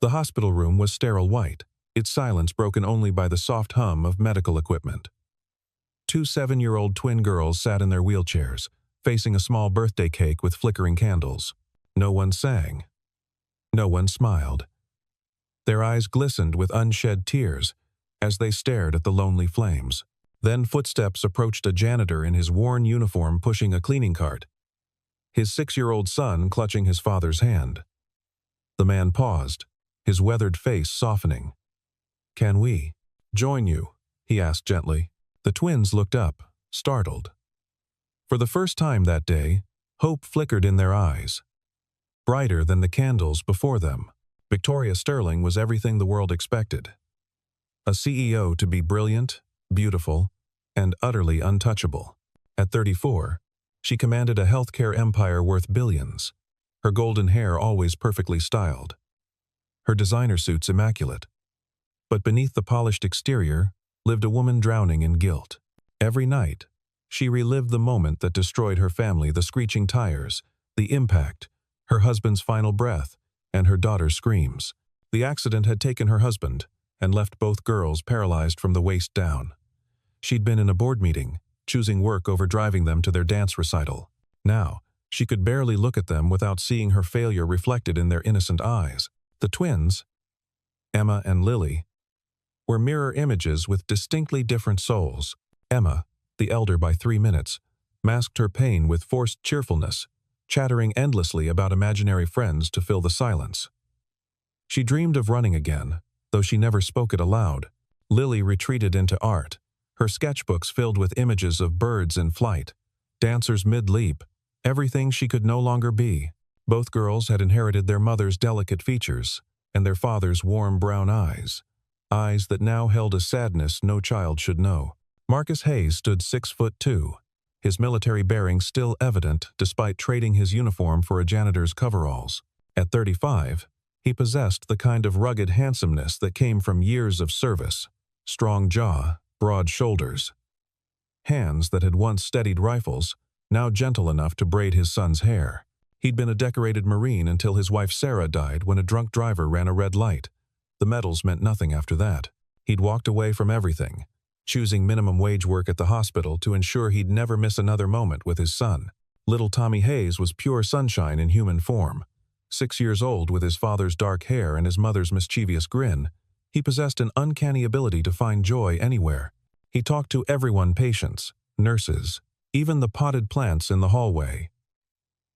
The hospital room was sterile white, its silence broken only by the soft hum of medical equipment. Two 7-year-old twin girls sat in their wheelchairs, facing a small birthday cake with flickering candles. No one sang. No one smiled. Their eyes glistened with unshed tears as they stared at the lonely flames. Then footsteps approached a janitor in his worn uniform pushing a cleaning cart, his 6-year-old son clutching his father's hand. The man paused, his weathered face softening. "Can we join you?" he asked gently. The twins looked up, startled. For the first time that day, hope flickered in their eyes. Brighter than the candles before them, Victoria Sterling was everything the world expected. A CEO to be brilliant, beautiful, and utterly untouchable. At 34, she commanded a healthcare empire worth billions, her golden hair always perfectly styled, her designer suits immaculate. But beneath the polished exterior lived a woman drowning in guilt. Every night, she relived the moment that destroyed her family, the screeching tires, the impact, her husband's final breath, and her daughter's screams. The accident had taken her husband and left both girls paralyzed from the waist down. She'd been in a board meeting, choosing work over driving them to their dance recital. Now, she could barely look at them without seeing her failure reflected in their innocent eyes. The twins, Emma and Lily, were mirror images with distinctly different souls. Emma, the elder by 3 minutes, masked her pain with forced cheerfulness, chattering endlessly about imaginary friends to fill the silence. She dreamed of running again, though she never spoke it aloud. Lily retreated into art, her sketchbooks filled with images of birds in flight, dancers mid-leap, everything she could no longer be. Both girls had inherited their mother's delicate features and their father's warm brown eyes, eyes that now held a sadness no child should know. Marcus Hayes stood 6'2", his military bearings still evident despite trading his uniform for a janitor's coveralls. At 35, he possessed the kind of rugged handsomeness that came from years of service, strong jaw, broad shoulders, hands that had once steadied rifles, now gentle enough to braid his son's hair. He'd been a decorated Marine until his wife Sarah died when a drunk driver ran a red light. The medals meant nothing after that. He'd walked away from everything, choosing minimum wage work at the hospital to ensure he'd never miss another moment with his son. Little Tommy Hayes was pure sunshine in human form. 6 years old with his father's dark hair and his mother's mischievous grin, he possessed an uncanny ability to find joy anywhere. He talked to everyone, patients, nurses, even the potted plants in the hallway.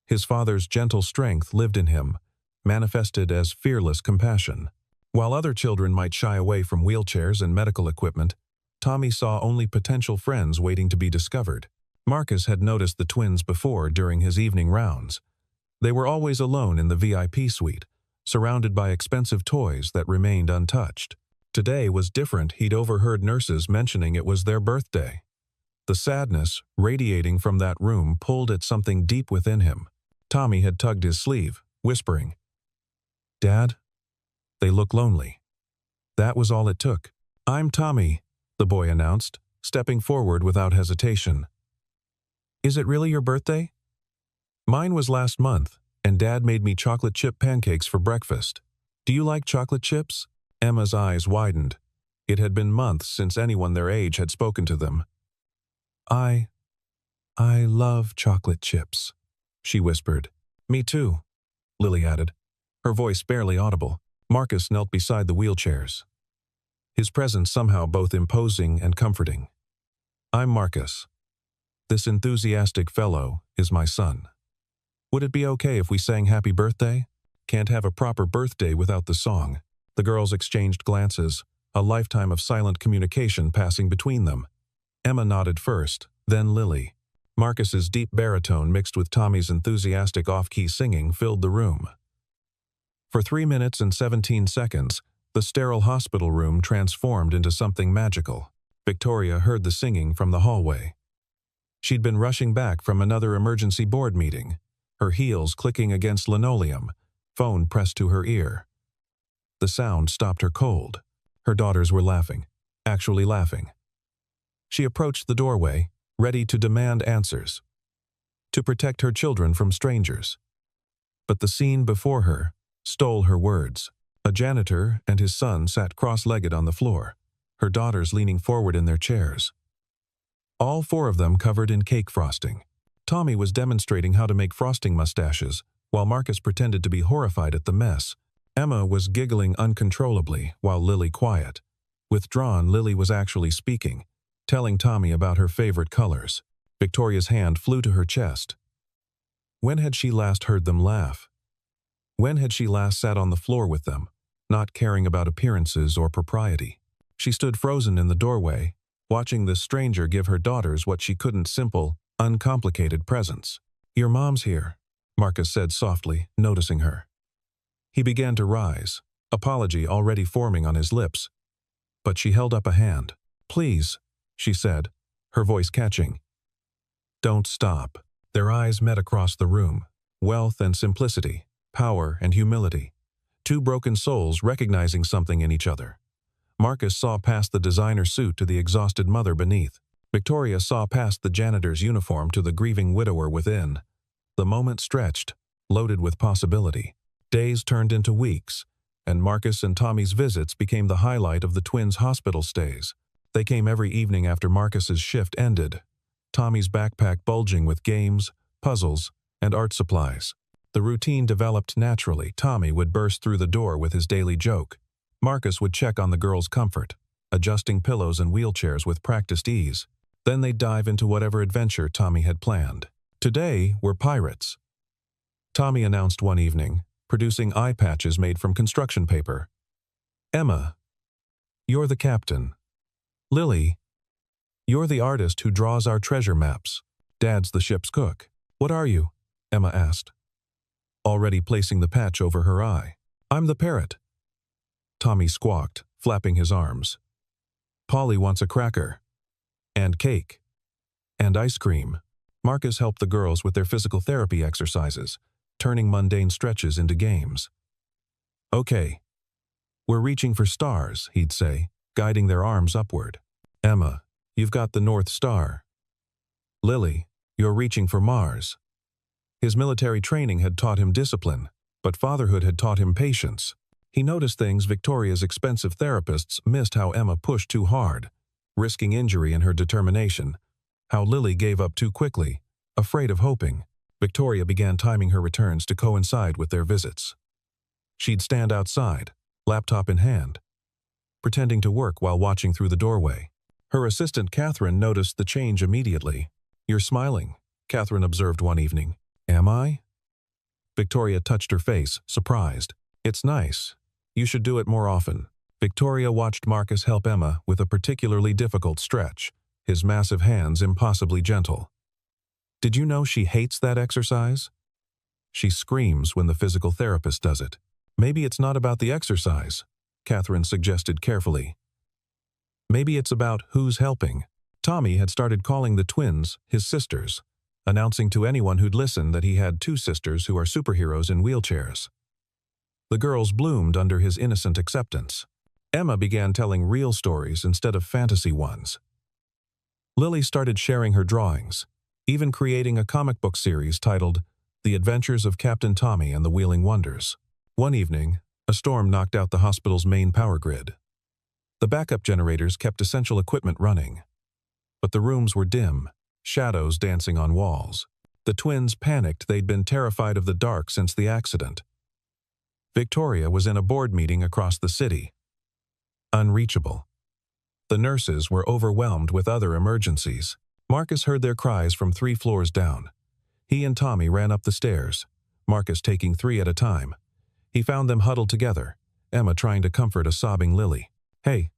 His father's gentle strength lived in him, manifested as fearless compassion. While other children might shy away from wheelchairs and medical equipment, Tommy saw only potential friends waiting to be discovered. Marcus had noticed the twins before during his evening rounds. They were always alone in the VIP suite, surrounded by expensive toys that remained untouched. Today was different. He'd overheard nurses mentioning it was their birthday. The sadness radiating from that room pulled at something deep within him. Tommy had tugged his sleeve, whispering, "Dad, they look lonely." That was all it took. "I'm Tommy," the boy announced, stepping forward without hesitation. "Is it really your birthday?" "Mine was last month, and Dad made me chocolate chip pancakes for breakfast. Do you like chocolate chips?" Emma's eyes widened. It had been months since anyone their age had spoken to them. I love chocolate chips," she whispered. "Me too," Lily added, her voice barely audible. Marcus knelt beside the wheelchairs, his presence somehow both imposing and comforting. "I'm Marcus. This enthusiastic fellow is my son. Would it be okay if we sang Happy Birthday? Can't have a proper birthday without the song." The girls exchanged glances, a lifetime of silent communication passing between them. Emma nodded first, then Lily. Marcus's deep baritone mixed with Tommy's enthusiastic off-key singing filled the room. For 3 minutes and 17 seconds, the sterile hospital room transformed into something magical. Victoria heard the singing from the hallway. She'd been rushing back from another emergency board meeting, her heels clicking against linoleum, phone pressed to her ear. The sound stopped her cold. Her daughters were laughing, actually laughing. She approached the doorway, ready to demand answers, to protect her children from strangers. But the scene before her stole her words. A janitor and his son sat cross-legged on the floor, her daughters leaning forward in their chairs. All four of them covered in cake frosting. Tommy was demonstrating how to make frosting mustaches, while Marcus pretended to be horrified at the mess. Emma was giggling uncontrollably, while Lily quiet. Withdrawn, Lily was actually speaking, telling Tommy about her favorite colors. Victoria's hand flew to her chest. When had she last heard them laugh? When had she last sat on the floor with them, not caring about appearances or propriety? She stood frozen in the doorway, watching this stranger give her daughters what she couldn't: simple, uncomplicated presents. "Your mom's here," Marcus said softly, noticing her. He began to rise, apology already forming on his lips. But she held up a hand. "Please," she said, her voice catching. "Don't stop." Their eyes met across the room. Wealth and simplicity, power and humility. Two broken souls recognizing something in each other. Marcus saw past the designer suit to the exhausted mother beneath. Victoria saw past the janitor's uniform to the grieving widower within. The moment stretched, loaded with possibility. Days turned into weeks, and Marcus and Tommy's visits became the highlight of the twins' hospital stays. They came every evening after Marcus's shift ended, Tommy's backpack bulging with games, puzzles, and art supplies. The routine developed naturally. Tommy would burst through the door with his daily joke. Marcus would check on the girls' comfort, adjusting pillows and wheelchairs with practiced ease. Then they'd dive into whatever adventure Tommy had planned. "Today, we're pirates," Tommy announced one evening, producing eye patches made from construction paper. "Emma, you're the captain. Lily, you're the artist who draws our treasure maps. Dad's the ship's cook." "What are you?" Emma asked, already placing the patch over her eye. "I'm the parrot," Tommy squawked, flapping his arms. "Polly wants a cracker. And cake. And ice cream." Marcus helped the girls with their physical therapy exercises, turning mundane stretches into games. "Okay. We're reaching for stars," he'd say, guiding their arms upward. "Emma, you've got the North Star. Lily, you're reaching for Mars." His military training had taught him discipline, but fatherhood had taught him patience. He noticed things Victoria's expensive therapists missed: how Emma pushed too hard, risking injury in her determination; how Lily gave up too quickly, afraid of hoping. Victoria began timing her returns to coincide with their visits. She'd stand outside, laptop in hand, pretending to work while watching through the doorway. Her assistant Catherine noticed the change immediately. "You're smiling," Catherine observed one evening. "Am I?" Victoria touched her face, surprised. "It's nice. You should do it more often." Victoria watched Marcus help Emma with a particularly difficult stretch, his massive hands impossibly gentle. "Did you know she hates that exercise? She screams when the physical therapist does it." "Maybe it's not about the exercise," Catherine suggested carefully. "Maybe it's about who's helping." Tommy had started calling the twins his sisters, announcing to anyone who'd listen that he had two sisters who are superheroes in wheelchairs. The girls bloomed under his innocent acceptance. Emma began telling real stories instead of fantasy ones. Lily started sharing her drawings, even creating a comic book series titled The Adventures of Captain Tommy and the Wheeling Wonders. One evening, a storm knocked out the hospital's main power grid. The backup generators kept essential equipment running, but the rooms were dim, shadows dancing on walls. The twins panicked. They'd been terrified of the dark since the accident. Victoria was in a board meeting across the city. Unreachable. The nurses were overwhelmed with other emergencies. Marcus heard their cries from 3 floors down. He and Tommy ran up the stairs, Marcus taking 3 at a time. He found them huddled together, Emma trying to comfort a sobbing Lily. Hey,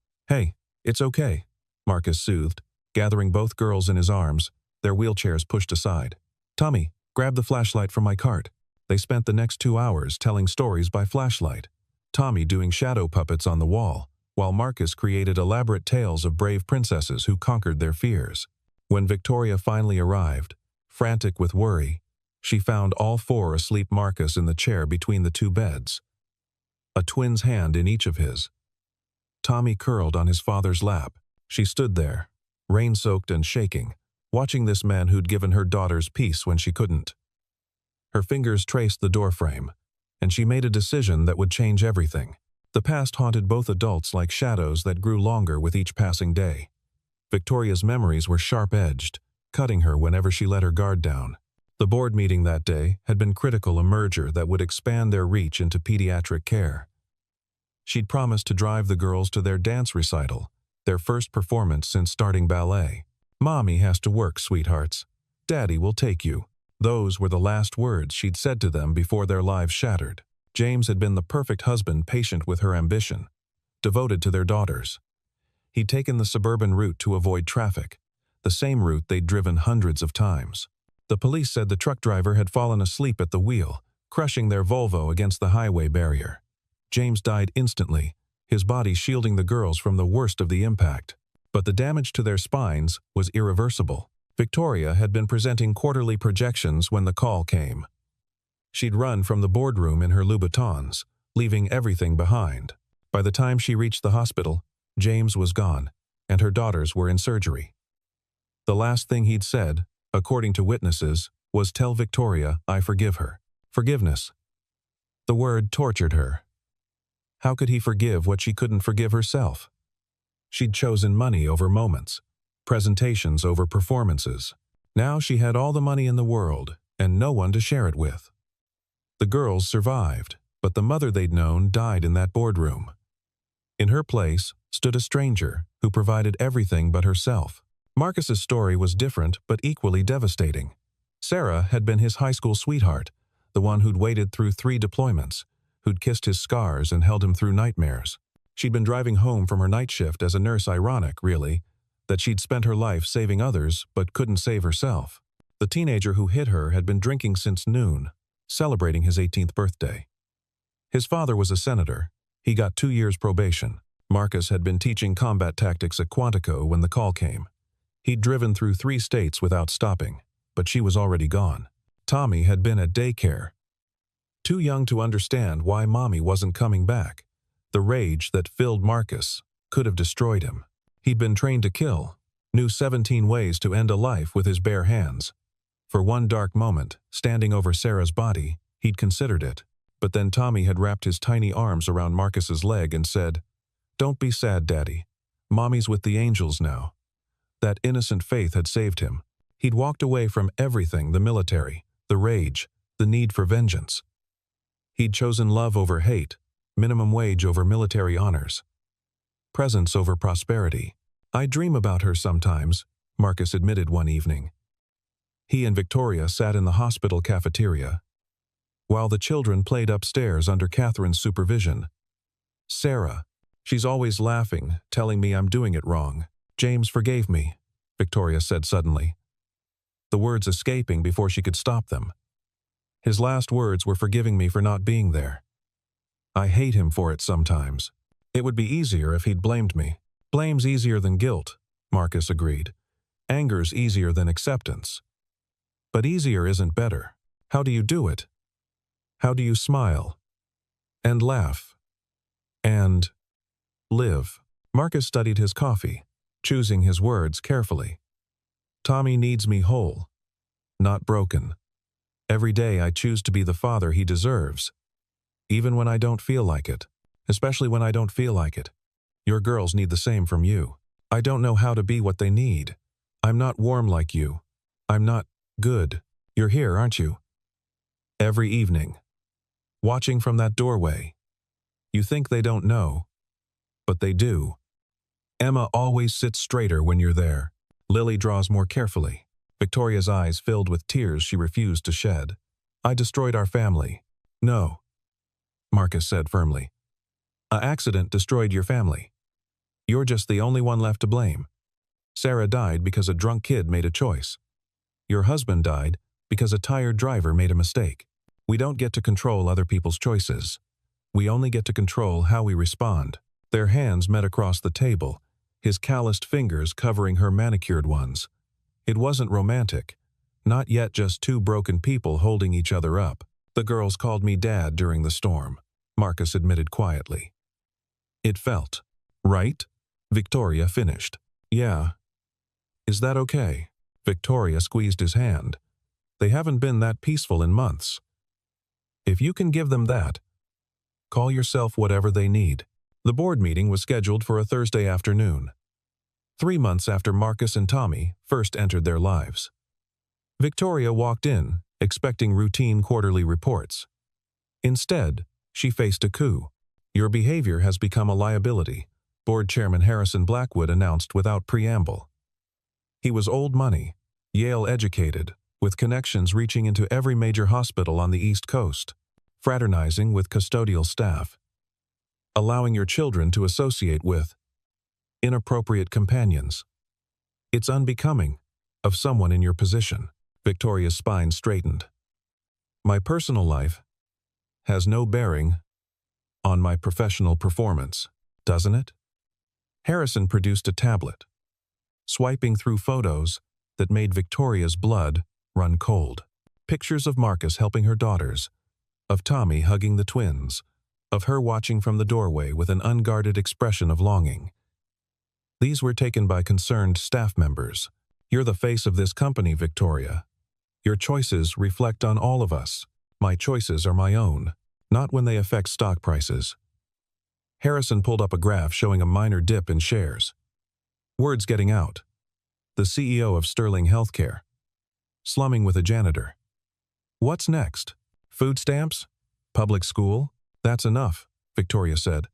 it's okay," Marcus soothed, gathering both girls in his arms, their wheelchairs pushed aside. "Tommy, grab the flashlight from my cart." They spent the next 2 hours telling stories by flashlight, Tommy doing shadow puppets on the wall, while Marcus created elaborate tales of brave princesses who conquered their fears. When Victoria finally arrived, frantic with worry, she found all 4 asleep: Marcus in the chair between the 2 beds, a twin's hand in each of his. Tommy curled on his father's lap. She stood there, rain-soaked and shaking, watching this man who'd given her daughters peace when she couldn't. Her fingers traced the doorframe, and she made a decision that would change everything. The past haunted both adults like shadows that grew longer with each passing day. Victoria's memories were sharp-edged, cutting her whenever she let her guard down. The board meeting that day had been critical, a merger that would expand their reach into pediatric care. She'd promised to drive the girls to their dance recital, their first performance since starting ballet. "Mommy has to work, sweethearts. Daddy will take you." Those were the last words she'd said to them before their lives shattered. James had been the perfect husband, patient with her ambition, devoted to their daughters. He'd taken the suburban route to avoid traffic, the same route they'd driven hundreds of times. The police said the truck driver had fallen asleep at the wheel, crushing their Volvo against the highway barrier. James died instantly, his body shielding the girls from the worst of the impact. But the damage to their spines was irreversible. Victoria had been presenting quarterly projections when the call came. She'd run from the boardroom in her Louboutins, leaving everything behind. By the time she reached the hospital, James was gone, and her daughters were in surgery. The last thing he'd said, according to witnesses, was, "Tell Victoria I forgive her." Forgiveness. The word tortured her. How could he forgive what she couldn't forgive herself? She'd chosen money over moments, presentations over performances. Now she had all the money in the world, and no one to share it with. The girls survived, but the mother they'd known died in that boardroom. In her place stood a stranger who provided everything but herself. Marcus's story was different but equally devastating. Sarah had been his high school sweetheart, the one who'd waited through 3 deployments, who'd kissed his scars and held him through nightmares. She'd been driving home from her night shift as a nurse. Ironic, really, that she'd spent her life saving others but couldn't save herself. The teenager who hit her had been drinking since noon, celebrating his 18th birthday. His father was a senator. He got 2 years probation. Marcus had been teaching combat tactics at Quantico when the call came. He'd driven through 3 states without stopping, but she was already gone. Tommy had been at daycare, too young to understand why Mommy wasn't coming back. The rage that filled Marcus could have destroyed him. He'd been trained to kill, knew 17 ways to end a life with his bare hands. For one dark moment, standing over Sarah's body, he'd considered it. But then Tommy had wrapped his tiny arms around Marcus's leg and said, "Don't be sad, Daddy. Mommy's with the angels now." That innocent faith had saved him. He'd walked away from everything, the military, the rage, the need for vengeance. He'd chosen love over hate, minimum wage over military honors, presence over prosperity. "I dream about her sometimes," Marcus admitted one evening. He and Victoria sat in the hospital cafeteria, while the children played upstairs under Catherine's supervision. "Sarah, she's always laughing, telling me I'm doing it wrong." "James forgave me," Victoria said suddenly, the words escaping before she could stop them. "His last words were forgiving me for not being there. I hate him for it sometimes. It would be easier if he'd blamed me." "Blame's easier than guilt," Marcus agreed. "Anger's easier than acceptance. But easier isn't better. How do you do it? How do you smile? And laugh? And live?" Marcus studied his coffee, choosing his words carefully. "Tommy needs me whole, not broken. Every day I choose to be the father he deserves, even when I don't feel like it. Especially when I don't feel like it. Your girls need the same from you. I don't know how to be what they need. I'm not warm like you. I'm not good. You're here, aren't you? Every evening. Watching from that doorway. You think they don't know, but they do. Emma always sits straighter when you're there." Lily draws more carefully. Victoria's eyes filled with tears she refused to shed. "I destroyed our family." "No," Marcus said firmly. "A accident destroyed your family. You're just the only one left to blame. Sarah died because a drunk kid made a choice. Your husband died because a tired driver made a mistake. We don't get to control other people's choices. We only get to control how we respond." Their hands met across the table, his calloused fingers covering her manicured ones. It wasn't romantic, not yet, just 2 broken people holding each other up. "The girls called me Dad during the storm," Marcus admitted quietly. "It felt right," Victoria finished. "Yeah. Is that okay?" Victoria squeezed his hand. "They haven't been that peaceful in months. If you can give them that, Call yourself whatever they need. The board meeting was scheduled for a Thursday afternoon, 3 months after Marcus and Tommy first entered their lives. Victoria walked in, expecting routine quarterly reports. Instead, she faced a coup. "Your behavior has become a liability," Board Chairman Harrison Blackwood announced without preamble. He was old money, Yale-educated, with connections reaching into every major hospital on the East Coast, fraternizing with custodial staff, allowing your children to associate with inappropriate companions. "It's unbecoming of someone in your position." Victoria's spine straightened. "My personal life has no bearing on my professional performance, doesn't it?" Harrison produced a tablet, swiping through photos that made Victoria's blood run cold. Pictures of Marcus helping her daughters, of Tommy hugging the twins, of her watching from the doorway with an unguarded expression of longing. These were taken by concerned staff members. "You're the face of this company, Victoria. Your choices reflect on all of us. My choices are my own, not when they affect stock prices." Harrison pulled up a graph showing a minor dip in shares. Words getting out. The CEO of Sterling Healthcare, slumming with a janitor. "What's next? Food stamps? Public school? That's enough," Victoria said.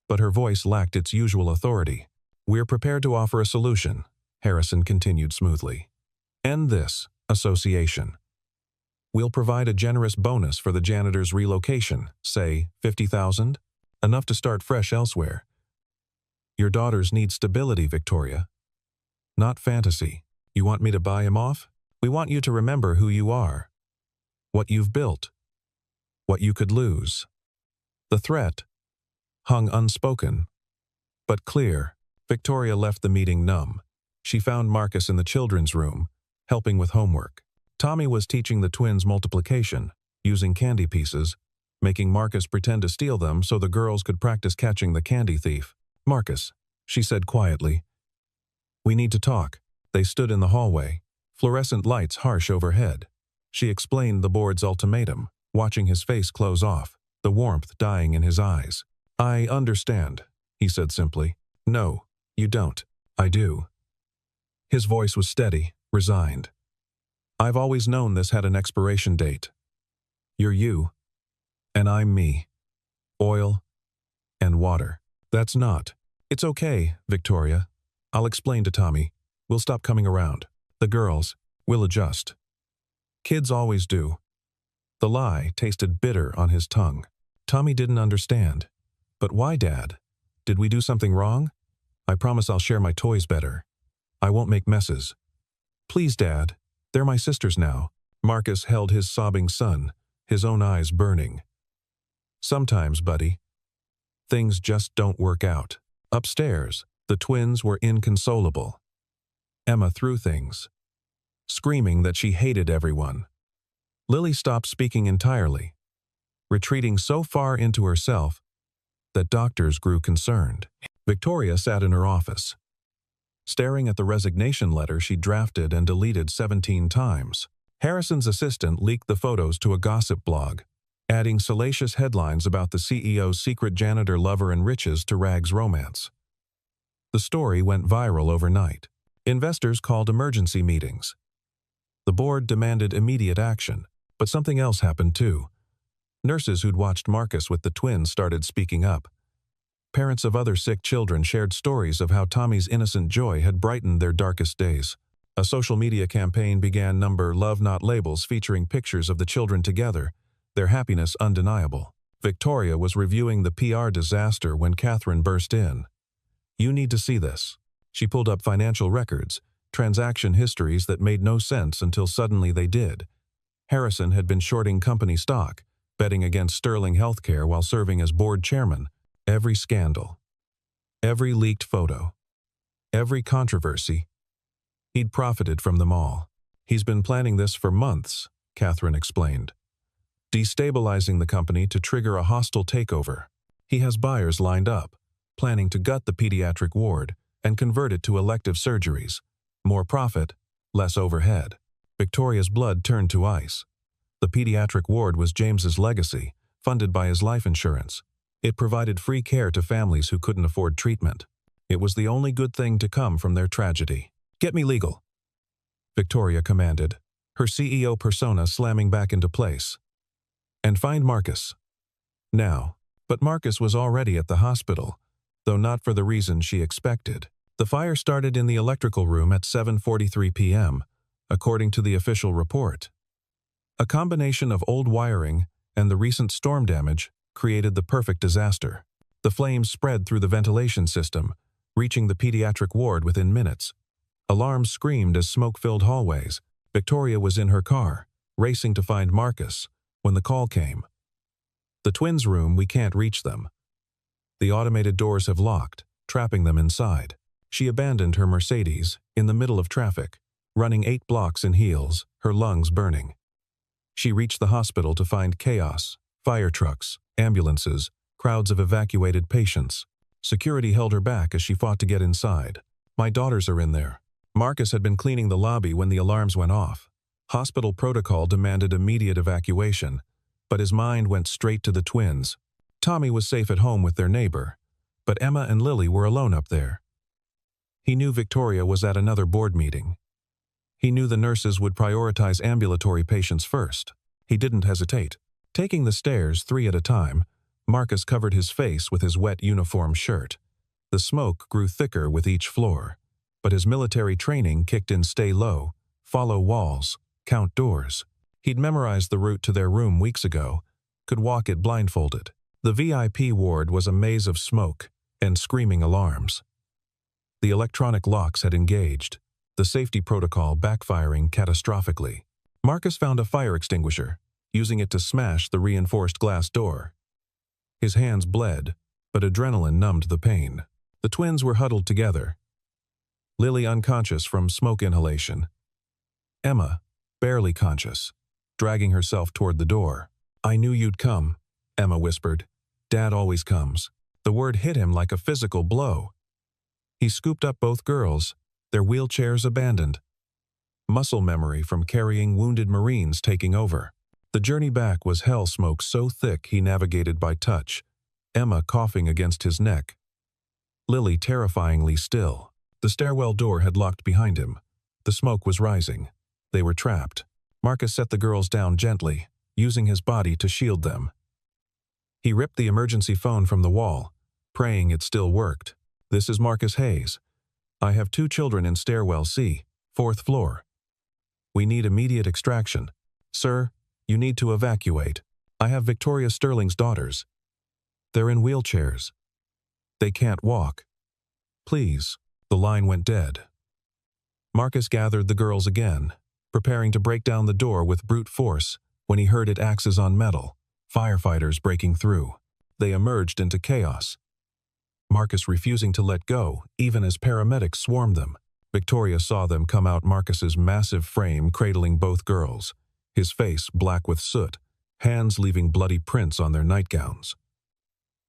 But her voice lacked its usual authority. "We're prepared to offer a solution," Harrison continued smoothly. "End this association. We'll provide a generous bonus for the janitor's relocation, say $50,000, enough to start fresh elsewhere. Your daughters need stability, Victoria, not fantasy. You want me to buy him off? We want you to remember who you are, what you've built, what you could lose." The threat hung unspoken, but clear. Victoria left the meeting numb. She found Marcus in the children's room, helping with homework. Tommy was teaching the twins multiplication, using candy pieces, making Marcus pretend to steal them so the girls could practice catching the candy thief. "Marcus," she said quietly, "we need to talk." They stood in the hallway, fluorescent lights harsh overhead. She explained the board's ultimatum, watching his face close off, the warmth dying in his eyes. "I understand," he said simply. "No, you don't." "I do." His voice was steady, resigned. "I've always known this had an expiration date. You're you, and I'm me. Oil and water. That's not." "It's okay, Victoria. I'll explain to Tommy. We'll stop coming around. The girls will adjust. Kids always do." The lie tasted bitter on his tongue. Tommy didn't understand. "But why, Dad? Did we do something wrong? I promise I'll share my toys better. I won't make messes." "Please, Dad. They're my sisters now." Marcus held his sobbing son, his own eyes burning. "Sometimes, buddy, things just don't work out." Upstairs, the twins were inconsolable. Emma threw things, screaming that she hated everyone. Lily stopped speaking entirely, retreating so far into herself that doctors grew concerned. Victoria sat in her office, staring at the resignation letter she drafted and deleted 17 times. Harrison's assistant leaked the photos to a gossip blog, adding salacious headlines about the CEO's secret janitor lover and riches to Rag's romance. The story went viral overnight. Investors called emergency meetings. The board demanded immediate action, but something else happened too. Nurses who'd watched Marcus with the twins started speaking up. Parents of other sick children shared stories of how Tommy's innocent joy had brightened their darkest days. A social media campaign began number Love Not Labels featuring pictures of the children together, their happiness undeniable. Victoria was reviewing the PR disaster when Catherine burst in. "You need to see this." She pulled up financial records, transaction histories that made no sense until suddenly they did. Harrison had been shorting company stock, betting against Sterling Healthcare while serving as board chairman. Every scandal, every leaked photo, every controversy, he'd profited from them all. "He's been planning this for months," Catherine explained, destabilizing the company to trigger a hostile takeover. "He has buyers lined up, planning to gut the pediatric ward and convert it to elective surgeries. More profit, less overhead." Victoria's blood turned to ice. The pediatric ward was James's legacy, funded by his life insurance. It provided free care to families who couldn't afford treatment. It was the only good thing to come from their tragedy. "Get me legal," Victoria commanded, her CEO persona slamming back into place. "And find Marcus. Now." But Marcus was already at the hospital, though not for the reason she expected. The fire started in the electrical room at 7:43 p.m., according to the official report. A combination of old wiring and the recent storm damage created the perfect disaster. The flames spread through the ventilation system, reaching the pediatric ward within minutes. Alarms screamed as smoke filled hallways. Victoria was in her car, racing to find Marcus, when the call came. "The twins' room, we can't reach them. The automated doors have locked, trapping them inside." She abandoned her Mercedes in the middle of traffic, running 8 blocks in heels, her lungs burning. She reached the hospital to find chaos, fire trucks, ambulances, crowds of evacuated patients. Security held her back as she fought to get inside. "My daughters are in there." Marcus had been cleaning the lobby when the alarms went off. Hospital protocol demanded immediate evacuation, but his mind went straight to the twins. Tommy was safe at home with their neighbor, but Emma and Lily were alone up there. He knew Victoria was at another board meeting. He knew the nurses would prioritize ambulatory patients first. He didn't hesitate. Taking the stairs 3 at a time, Marcus covered his face with his wet uniform shirt. The smoke grew thicker with each floor, but his military training kicked in stay low, follow walls, count doors. He'd memorized the route to their room weeks ago, could walk it blindfolded. The VIP ward was a maze of smoke and screaming alarms. The electronic locks had engaged, the safety protocol backfiring catastrophically. Marcus found a fire extinguisher, using it to smash the reinforced glass door. His hands bled, but adrenaline numbed the pain. The twins were huddled together. Lily unconscious from smoke inhalation. Emma, barely conscious, dragging herself toward the door. "I knew you'd come," Emma whispered. "Dad always comes." The word hit him like a physical blow. He scooped up both girls, their wheelchairs abandoned. Muscle memory from carrying wounded Marines taking over. The journey back was hell smoke so thick he navigated by touch, Emma coughing against his neck. Lily terrifyingly still. The stairwell door had locked behind him. The smoke was rising. They were trapped. Marcus set the girls down gently, using his body to shield them. He ripped the emergency phone from the wall, praying it still worked. "This is Marcus Hayes. I have 2 children in stairwell C, 4th floor. We need immediate extraction. Sir, you need to evacuate. I have Victoria Sterling's daughters. They're in wheelchairs. They can't walk. Please." The line went dead. Marcus gathered the girls again, preparing to break down the door with brute force when he heard it axes on metal, firefighters breaking through. They emerged into chaos. Marcus refusing to let go, even as paramedics swarmed them. Victoria saw them come out, Marcus's massive frame cradling both girls, his face black with soot, hands leaving bloody prints on their nightgowns.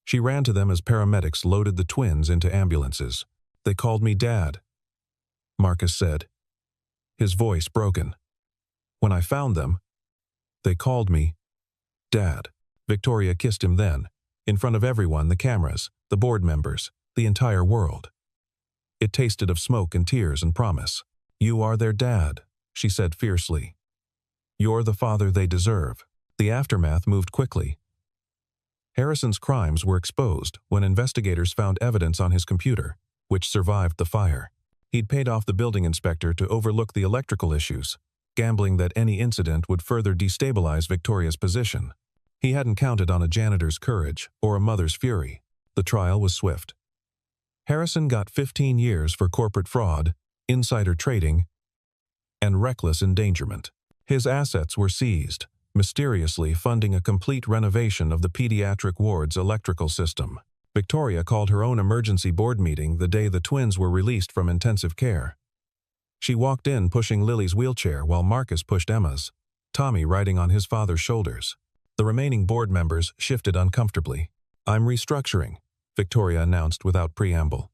She ran to them as paramedics loaded the twins into ambulances. "They called me Dad," Marcus said, his voice broken. "When I found them, they called me Dad." Victoria kissed him then, in front of everyone, the cameras, the board members, the entire world. It tasted of smoke and tears and promise. "You are their dad," she said fiercely. "You're the father they deserve." The aftermath moved quickly. Harrison's crimes were exposed when investigators found evidence on his computer, which survived the fire. He'd paid off the building inspector to overlook the electrical issues, gambling that any incident would further destabilize Victoria's position. He hadn't counted on a janitor's courage or a mother's fury. The trial was swift. Harrison got 15 years for corporate fraud, insider trading, and reckless endangerment. His assets were seized, mysteriously funding a complete renovation of the pediatric ward's electrical system. Victoria called her own emergency board meeting the day the twins were released from intensive care. She walked in pushing Lily's wheelchair while Marcus pushed Emma's, Tommy riding on his father's shoulders. The remaining board members shifted uncomfortably. "I'm restructuring," Victoria announced without preamble.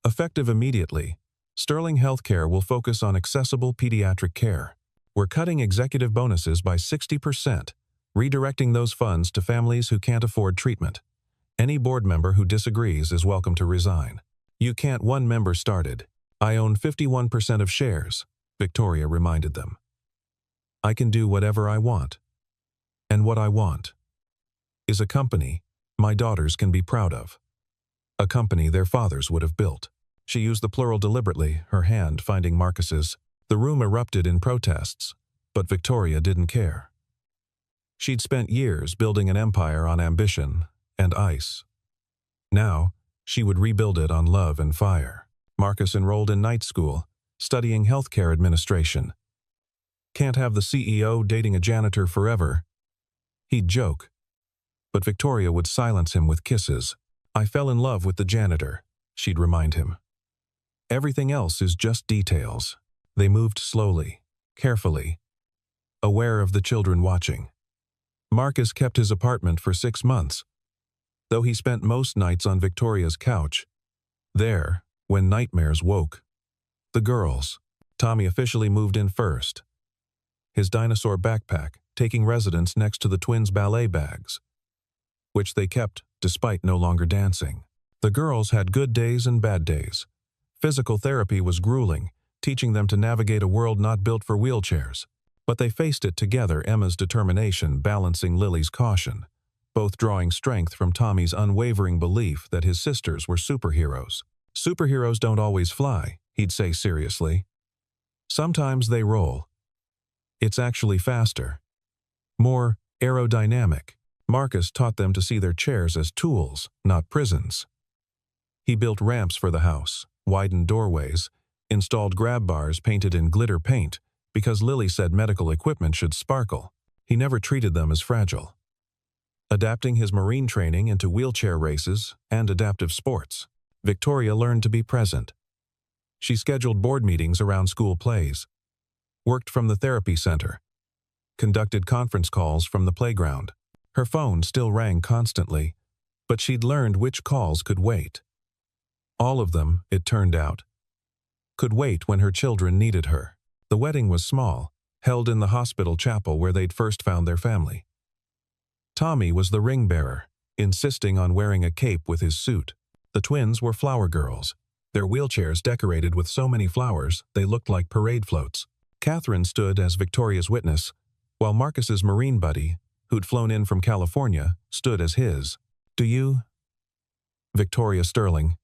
"Effective immediately, Sterling Healthcare will focus on accessible pediatric care. We're cutting executive bonuses by 60%, redirecting those funds to families who can't afford treatment. Any board member who disagrees is welcome to resign. You can't. One member started. I own 51% of shares, Victoria reminded them. I can do whatever I want. And what I want is a company my daughters can be proud of. A company their fathers would have built. She used the plural deliberately, her hand finding Marcus's. The room erupted in protests, but Victoria didn't care. She'd spent years building an empire on ambition and ice. Now, she would rebuild it on love and fire. Marcus enrolled in night school, studying healthcare administration. Can't have the CEO dating a janitor forever. He'd joke, but Victoria would silence him with kisses. I fell in love with the janitor, she'd remind him. Everything else is just details. They moved slowly, carefully, aware of the children watching. Marcus kept his apartment for 6 months, though he spent most nights on Victoria's couch. There, when nightmares woke. The girls. Tommy officially moved in first. His dinosaur backpack taking residence next to the twins' ballet bags, which they kept despite no longer dancing. The girls had good days and bad days. Physical therapy was grueling, teaching them to navigate a world not built for wheelchairs. But they faced it together, Emma's determination balancing Lily's caution, both drawing strength from Tommy's unwavering belief that his sisters were superheroes. Superheroes don't always fly, he'd say seriously. Sometimes they roll. It's actually faster, more aerodynamic. Marcus taught them to see their chairs as tools, not prisons. He built ramps for the house, widened doorways, installed grab bars painted in glitter paint because Lily said medical equipment should sparkle. He never treated them as fragile. Adapting his marine training into wheelchair races and adaptive sports, Victoria learned to be present. She scheduled board meetings around school plays, worked from the therapy center, conducted conference calls from the playground. Her phone still rang constantly, but she'd learned which calls could wait. All of them, it turned out, could wait when her children needed her. The wedding was small, held in the hospital chapel where they'd first found their family. Tommy was the ring bearer, insisting on wearing a cape with his suit. The twins were flower girls, their wheelchairs decorated with so many flowers they looked like parade floats. Catherine stood as Victoria's witness, while Marcus's marine buddy, who'd flown in from California, stood as his. Do you, Victoria Sterling,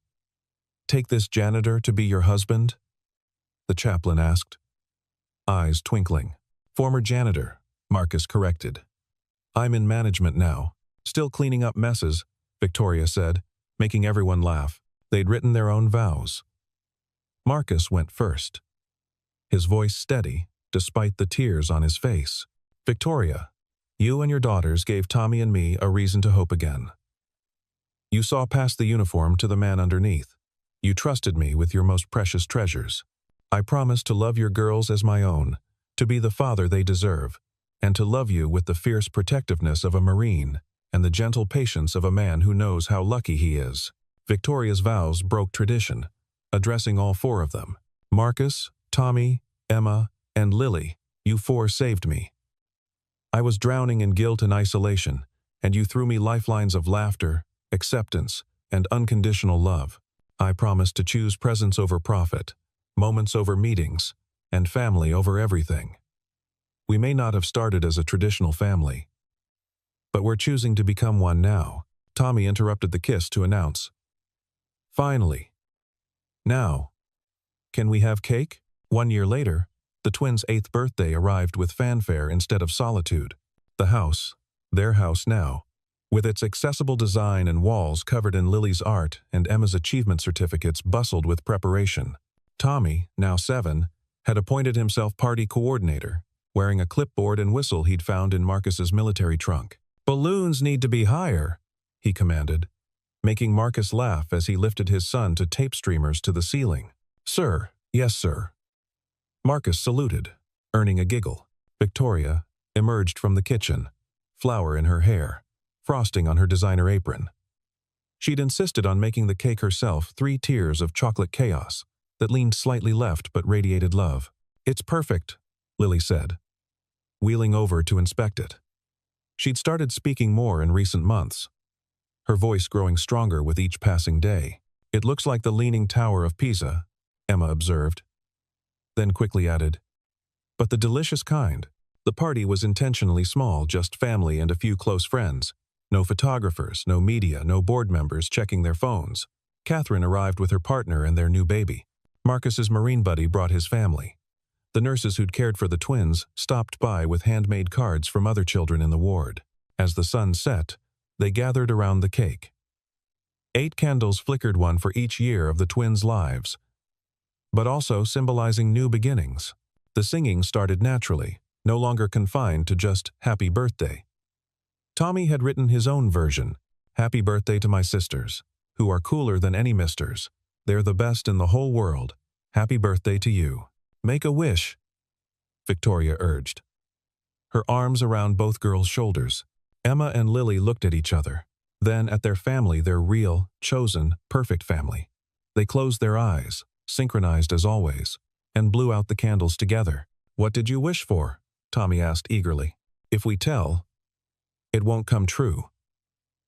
take this janitor to be your husband? The chaplain asked, eyes twinkling. Former janitor, Marcus corrected. I'm in management now, still cleaning up messes, Victoria said, making everyone laugh. They'd written their own vows. Marcus went first, his voice steady despite the tears on his face. Victoria, you and your daughters gave Tommy and me a reason to hope again. You saw past the uniform to the man underneath. You trusted me with your most precious treasures. I promised to love your girls as my own, to be the father they deserve, and to love you with the fierce protectiveness of a Marine and the gentle patience of a man who knows how lucky he is. Victoria's vows broke tradition, addressing all 4 of them. Marcus, Tommy, Emma, and Lily, you 4 saved me. I was drowning in guilt and isolation, and you threw me lifelines of laughter, acceptance, and unconditional love. I promised to choose presence over profit, moments over meetings, and family over everything. We may not have started as a traditional family, but we're choosing to become one now. Tommy interrupted the kiss to announce. Finally. Now, can we have cake? 1 year later, the twins' 8th birthday arrived with fanfare instead of solitude. The house, their house now, with its accessible design and walls covered in Lily's art and Emma's achievement certificates, bustled with preparation. Tommy, now 7, had appointed himself party coordinator, wearing a clipboard and whistle he'd found in Marcus's military trunk. Balloons need to be higher, he commanded, making Marcus laugh as he lifted his son to tape streamers to the ceiling. Sir, yes sir. Marcus saluted, earning a giggle. Victoria emerged from the kitchen, flour in her hair, frosting on her designer apron. She'd insisted on making the cake herself, 3 tiers of chocolate chaos that leaned slightly left but radiated love. It's perfect, Lily said, wheeling over to inspect it. She'd started speaking more in recent months, her voice growing stronger with each passing day. "It looks like the Leaning Tower of Pisa," Emma observed, then quickly added, "but the delicious kind." The party was intentionally small, just family and a few close friends. No photographers, no media, no board members checking their phones. Catherine arrived with her partner and their new baby. Marcus's Marine buddy brought his family. The nurses who'd cared for the twins stopped by with handmade cards from other children in the ward. As the sun set, they gathered around the cake. 8 candles flickered, one for each year of the twins' lives, but also symbolizing new beginnings. The singing started naturally, no longer confined to just "Happy Birthday." Tommy had written his own version, "Happy birthday to my sisters, who are cooler than any misters. They're the best in the whole world. Happy birthday to you. Make a wish," Victoria urged, her arms around both girls' shoulders. Emma and Lily looked at each other, then at their family, their real, chosen, perfect family. They closed their eyes, synchronized as always, and blew out the candles together. "What did you wish for?" Tommy asked eagerly. "If we tell, it won't come true,"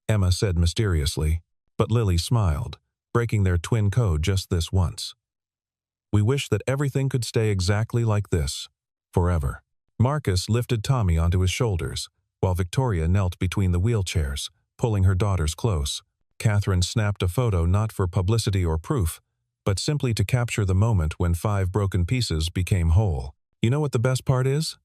Emma said mysteriously, but Lily smiled, breaking their twin code just this once. "We wish that everything could stay exactly like this, forever." Marcus lifted Tommy onto his shoulders, while Victoria knelt between the wheelchairs, pulling her daughters close. Catherine snapped a photo not for publicity or proof, but simply to capture the moment when 5 broken pieces became whole. "You know what the best part is?"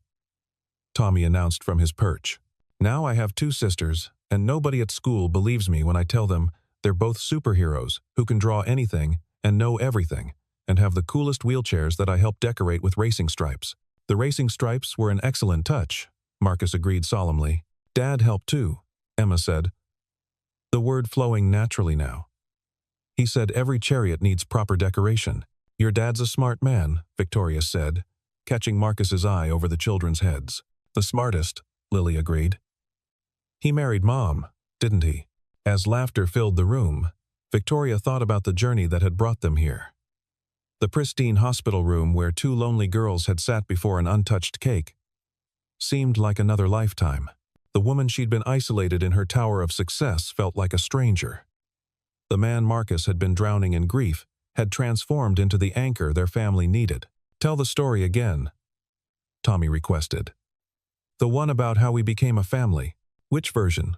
Tommy announced from his perch. "Now I have 2 sisters, and nobody at school believes me when I tell them they're both superheroes who can draw anything and know everything, and have the coolest wheelchairs that I helped decorate with racing stripes." "The racing stripes were an excellent touch," Marcus agreed solemnly. "Dad helped too," Emma said, the word flowing naturally now. "He said every chariot needs proper decoration." "Your dad's a smart man," Victoria said, catching Marcus's eye over the children's heads. "The smartest," Lily agreed. "He married Mom, didn't he?" As laughter filled the room, Victoria thought about the journey that had brought them here. The pristine hospital room where 2 lonely girls had sat before an untouched cake seemed like another lifetime. The woman she'd been isolated in her tower of success felt like a stranger. The man Marcus had been drowning in grief had transformed into the anchor their family needed. "Tell the story again," Tommy requested. "The one about how we became a family." "Which version?"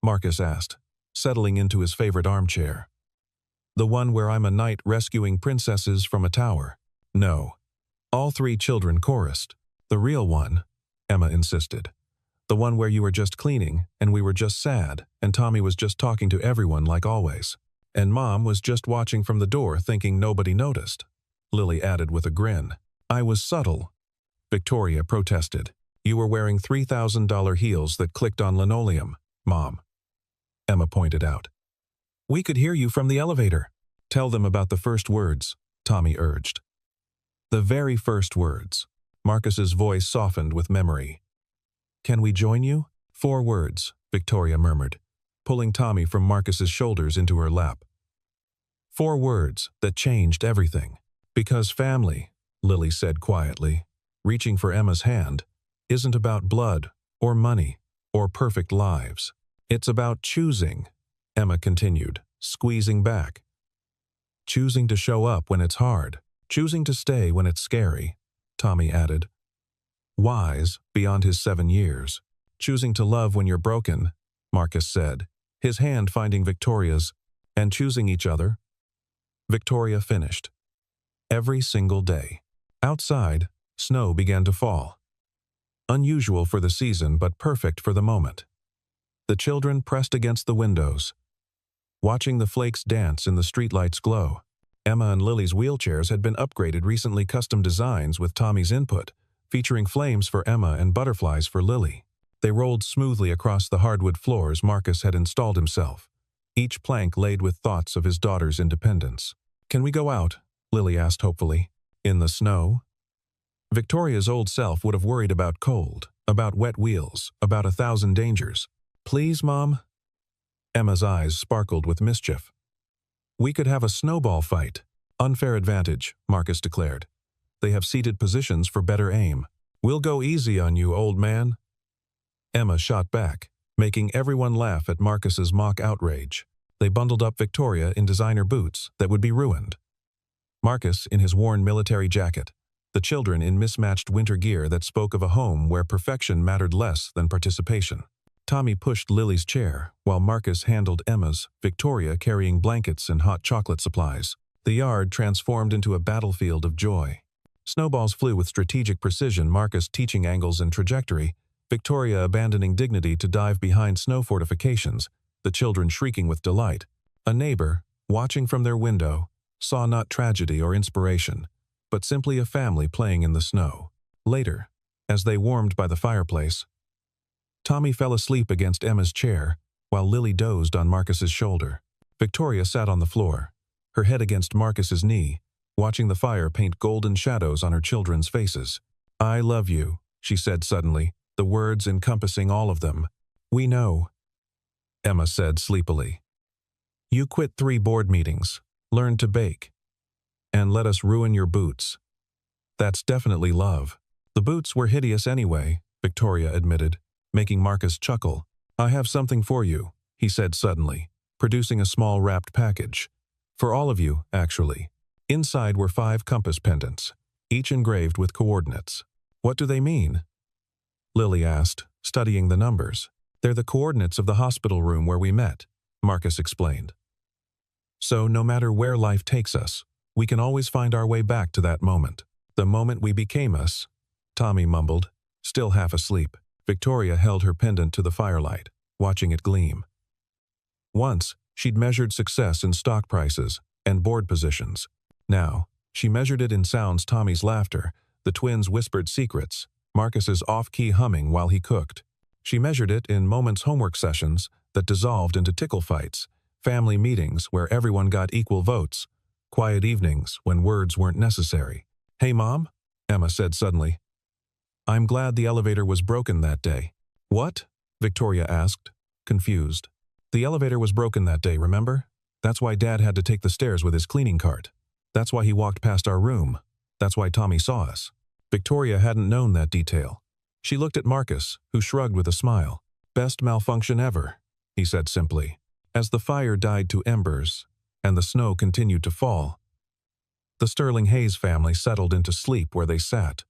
Marcus asked, settling into his favorite armchair. "The one where I'm a knight rescuing princesses from a tower." "No." All 3 children chorused. "The real one," Emma insisted. "The one where you were just cleaning, and we were just sad, and Tommy was just talking to everyone like always. And Mom was just watching from the door thinking nobody noticed," Lily added with a grin. "I was subtle," Victoria protested. "You were wearing $3,000 heels that clicked on linoleum, Mom," Emma pointed out. "We could hear you from the elevator." "Tell them about the first words," Tommy urged. "The very first words." Marcus's voice softened with memory. "Can we join you?" "4 words," Victoria murmured, pulling Tommy from Marcus's shoulders into her lap. 4 words that changed everything. "Because family," Lily said quietly, reaching for Emma's hand, "isn't about blood or money or perfect lives. It's about choosing," Emma continued, squeezing back. "Choosing to show up when it's hard. Choosing to stay when it's scary," Tommy added, wise beyond his 7 years. "Choosing to love when you're broken," Marcus said, his hand finding Victoria's, "and choosing each other." Victoria finished. Every single day. Outside, snow began to fall. Unusual for the season, but perfect for the moment. The children pressed against the windows, watching the flakes dance in the streetlight's glow. Emma and Lily's wheelchairs had been upgraded, recently custom designs with Tommy's input, featuring flames for Emma and butterflies for Lily. They rolled smoothly across the hardwood floors Marcus had installed himself, each plank laid with thoughts of his daughter's independence. "Can we go out?" Lily asked hopefully. "In the snow?" Victoria's old self would have worried about cold, about wet wheels, about 1,000 dangers. "Please, Mom?" Emma's eyes sparkled with mischief. "We could have a snowball fight." "Unfair advantage," Marcus declared. "They have seated positions for better aim." "We'll go easy on you, old man." Emma shot back, making everyone laugh at Marcus's mock outrage. They bundled up Victoria in designer boots that would be ruined. Marcus in his worn military jacket, the children in mismatched winter gear that spoke of a home where perfection mattered less than participation. Tommy pushed Lily's chair, while Marcus handled Emma's, Victoria carrying blankets and hot chocolate supplies. The yard transformed into a battlefield of joy. Snowballs flew with strategic precision, Marcus teaching angles and trajectory, Victoria abandoning dignity to dive behind snow fortifications, the children shrieking with delight. A neighbor, watching from their window, saw not tragedy or inspiration, but simply a family playing in the snow. Later, as they warmed by the fireplace, Tommy fell asleep against Emma's chair, while Lily dozed on Marcus's shoulder. Victoria sat on the floor, her head against Marcus's knee, watching the fire paint golden shadows on her children's faces. "I love you," she said suddenly, the words encompassing all of them. "We know," Emma said sleepily. "You quit 3 board meetings, learned to bake, and let us ruin your boots. That's definitely love." "The boots were hideous anyway," Victoria admitted, making Marcus chuckle. "I have something for you," he said suddenly, producing a small wrapped package. "For all of you, actually." Inside were 5 compass pendants, each engraved with coordinates. "What do they mean?" Lily asked, studying the numbers. "They're the coordinates of the hospital room where we met," Marcus explained. "So no matter where life takes us, we can always find our way back to that moment. The moment we became us," Tommy mumbled, still half asleep. Victoria held her pendant to the firelight, watching it gleam. Once, she'd measured success in stock prices and board positions. Now, she measured it in sounds: Tommy's laughter, the twins' whispered secrets, Marcus's off-key humming while he cooked. She measured it in moments: homework sessions that dissolved into tickle fights, family meetings where everyone got equal votes, quiet evenings when words weren't necessary. "Hey, Mom," Emma said suddenly. "I'm glad the elevator was broken that day." "What?" Victoria asked, confused. "The elevator was broken that day, remember? That's why Dad had to take the stairs with his cleaning cart. That's why he walked past our room. That's why Tommy saw us." Victoria hadn't known that detail. She looked at Marcus, who shrugged with a smile. "Best malfunction ever," he said simply. As the fire died to embers and the snow continued to fall, the Sterling Hayes family settled into sleep where they sat.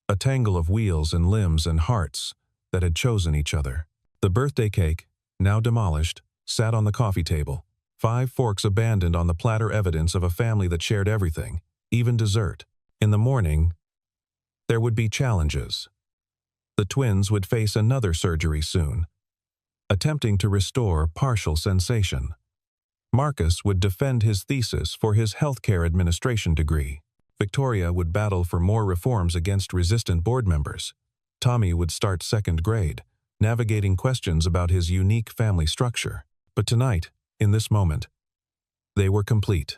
A tangle of wheels and limbs and hearts that had chosen each other. The birthday cake, now demolished, sat on the coffee table. 5 forks abandoned on the platter, evidence of a family that shared everything, even dessert. In the morning, there would be challenges. The twins would face another surgery soon, attempting to restore partial sensation. Marcus would defend his thesis for his healthcare administration degree. Victoria would battle for more reforms against resistant board members. Tommy would start 2nd grade, navigating questions about his unique family structure. But tonight, in this moment, they were complete.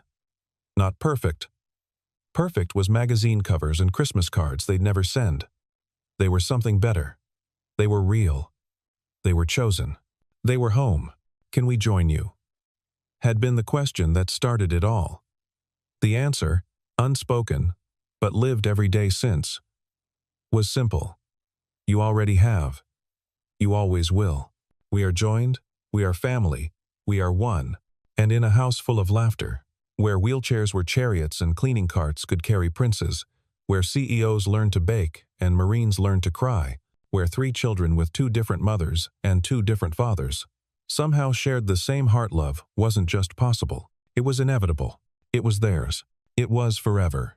Not perfect. Perfect was magazine covers and Christmas cards they'd never send. They were something better. They were real. They were chosen. They were home. "Can we join you?" had been the question that started it all. The answer, unspoken, but lived every day since, was simple. You already have. You always will. We are joined, we are family, we are one. And in a house full of laughter, where wheelchairs were chariots and cleaning carts could carry princes, where CEOs learned to bake and Marines learned to cry, where 3 children with 2 different mothers and 2 different fathers somehow shared the same heart, love wasn't just possible. It was inevitable. It was theirs. It was forever.